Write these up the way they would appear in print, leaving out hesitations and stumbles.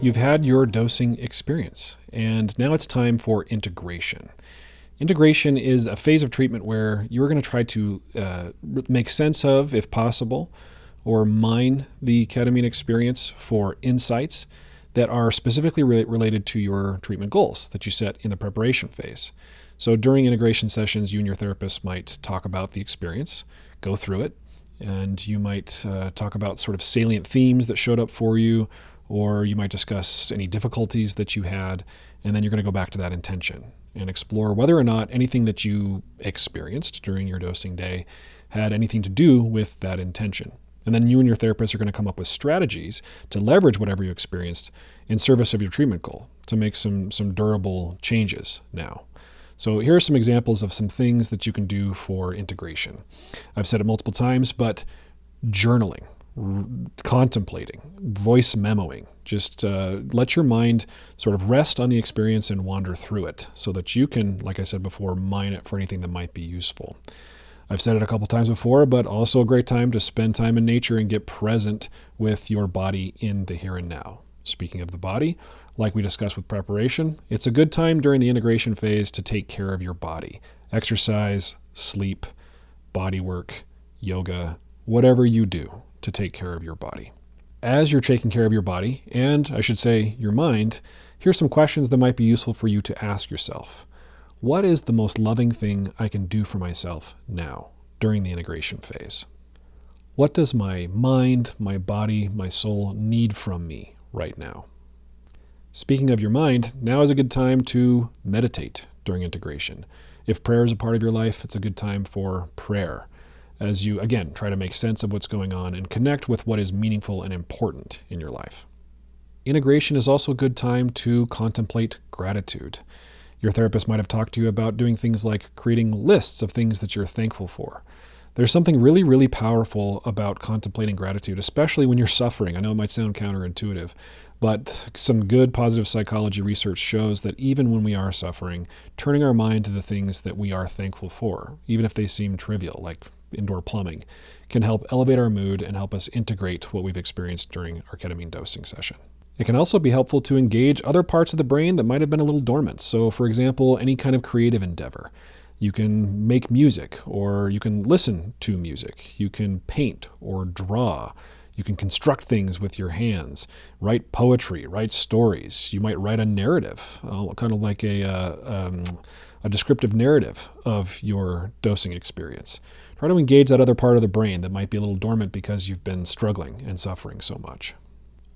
you've had your dosing experience, and now it's time for integration. Integration is a phase of treatment where you're going to try to make sense of, if possible, or mine the ketamine experience for insights that are specifically related to your treatment goals that you set in the preparation phase. So during integration sessions, you and your therapist might talk about the experience, go through it, and you might talk about sort of salient themes that showed up for you, or you might discuss any difficulties that you had, and then you're going to go back to that intention and explore whether or not anything that you experienced during your dosing day had anything to do with that intention. And then you and your therapist are going to come up with strategies to leverage whatever you experienced in service of your treatment goal to make some durable changes now. So here are some examples of some things that you can do for integration. I've said it multiple times, but journaling, contemplating, voice memoing, just let your mind sort of rest on the experience and wander through it so that you can, like I said before, mine it for anything that might be useful. I've said it a couple times before, but also a great time to spend time in nature and get present with your body in the here and now. Speaking of the body, like we discussed with preparation, it's a good time during the integration phase to take care of your body. Exercise, sleep, body work, yoga, whatever you do to take care of your body. As you're taking care of your body, and I should say your mind, here's some questions that might be useful for you to ask yourself. What is the most loving thing I can do for myself now during the integration phase? What does my mind, my body, my soul need from me right now? Speaking of your mind, now is a good time to meditate during integration. If prayer is a part of your life, it's a good time for prayer as you, again, try to make sense of what's going on and connect with what is meaningful and important in your life. Integration is also a good time to contemplate gratitude. Your therapist might have talked to you about doing things like creating lists of things that you're thankful for. There's something really, really powerful about contemplating gratitude, especially when you're suffering. I know it might sound counterintuitive, but some good positive psychology research shows that even when we are suffering, turning our mind to the things that we are thankful for, even if they seem trivial, like indoor plumbing, can help elevate our mood and help us integrate what we've experienced during our ketamine dosing session. It can also be helpful to engage other parts of the brain that might have been a little dormant. So, for example, any kind of creative endeavor. You can make music, or you can listen to music. You can paint or draw. You can construct things with your hands, write poetry, write stories. You might write a narrative, kind of like a descriptive narrative of your dosing experience. Try to engage that other part of the brain that might be a little dormant because you've been struggling and suffering so much.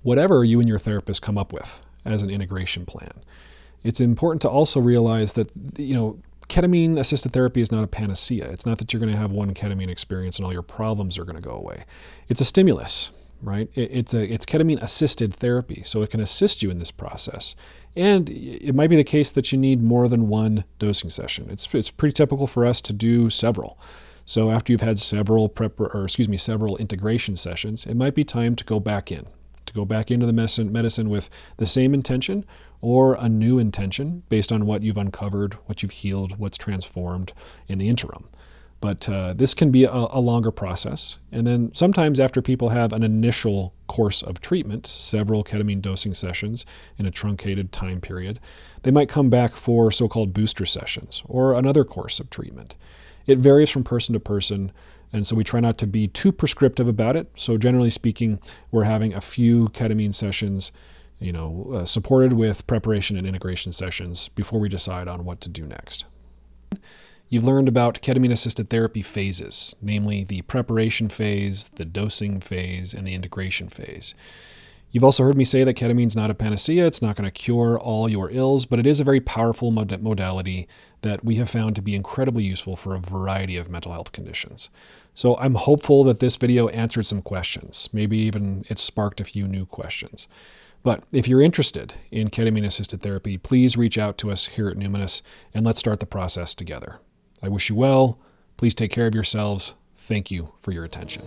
Whatever you and your therapist come up with as an integration plan, it's important to also realize that, ketamine assisted therapy is not a panacea. It's not that you're going to have one ketamine experience and all your problems are going to go away. It's a stimulus, right? It's ketamine assisted therapy, so it can assist you in this process. And it might be the case that you need more than one dosing session. It's pretty typical for us to do several. So after you've had several integration sessions, it might be time to go back into the medicine with the same intention or a new intention based on what you've uncovered, what you've healed, what's transformed in the interim. But this can be a longer process. And then sometimes after people have an initial course of treatment, several ketamine dosing sessions in a truncated time period, they might come back for so-called booster sessions or another course of treatment. It varies from person to person. And so we try not to be too prescriptive about it. So generally speaking, we're having a few ketamine sessions, supported with preparation and integration sessions before we decide on what to do next. You've learned about ketamine assisted therapy phases, namely the preparation phase, the dosing phase, and the integration phase. You've also heard me say that ketamine's not a panacea. It's not going to cure all your ills, but it is a very powerful modality that we have found to be incredibly useful for a variety of mental health conditions. So I'm hopeful that this video answered some questions. Maybe even it sparked a few new questions. But if you're interested in ketamine-assisted therapy, please reach out to us here at Numinus and let's start the process together. I wish you well. Please take care of yourselves. Thank you for your attention.